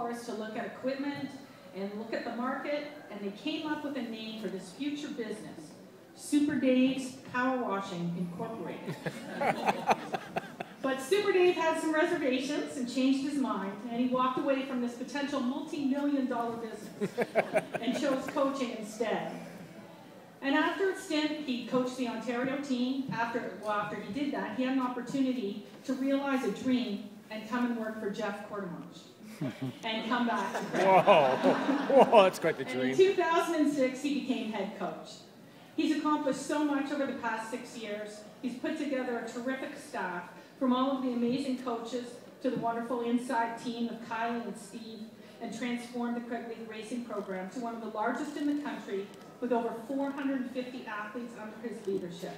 forest to look at equipment and look at the market, and they came up with a name for this future business, Super Dave's Power Washing Incorporated. But Super Dave had some reservations and changed his mind, and he walked away from this potential multi-million-dollar business and chose coaching instead. And after a stint, he coached the Ontario team. After he did that, he had an opportunity to realize a dream and come and work for Jeff Quartermarch and come back to Craig. Whoa, that's quite the dream. And in 2006, he became head coach. He's accomplished so much over the past 6 years. He's put together a terrific staff, from all of the amazing coaches to the wonderful inside team of Kylie and Steve, and transformed the Craig League Racing program to one of the largest in the country, with over 450 athletes under his leadership,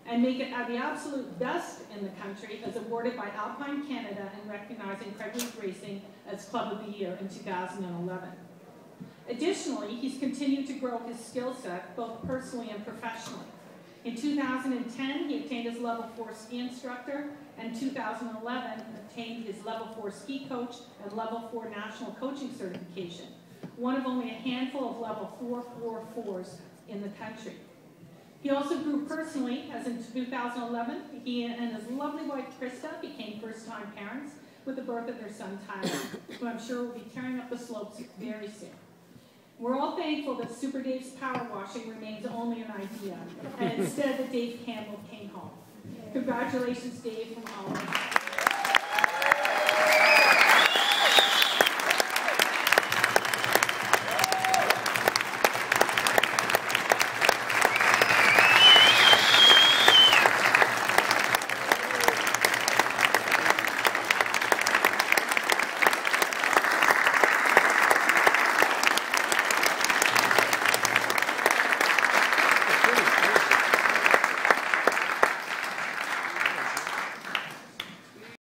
and make it the absolute best in the country, as awarded by Alpine Canada and recognizing Craig League Racing as Club of the Year in 2011. Additionally, he's continued to grow his skill set, both personally and professionally. In 2010, he obtained his Level 4 ski instructor, and in 2011, obtained his Level 4 ski coach and Level 4 national coaching certification, one of only a handful of Level 4 in the country. He also grew personally, as in 2011, he and his lovely wife Krista became first-time parents with the birth of their son Tyler, who I'm sure will be tearing up the slopes very soon. We're all thankful that Super Dave's Power Washing remains only an idea, and instead that Dave Campbell came home. Congratulations, Dave, from all of us.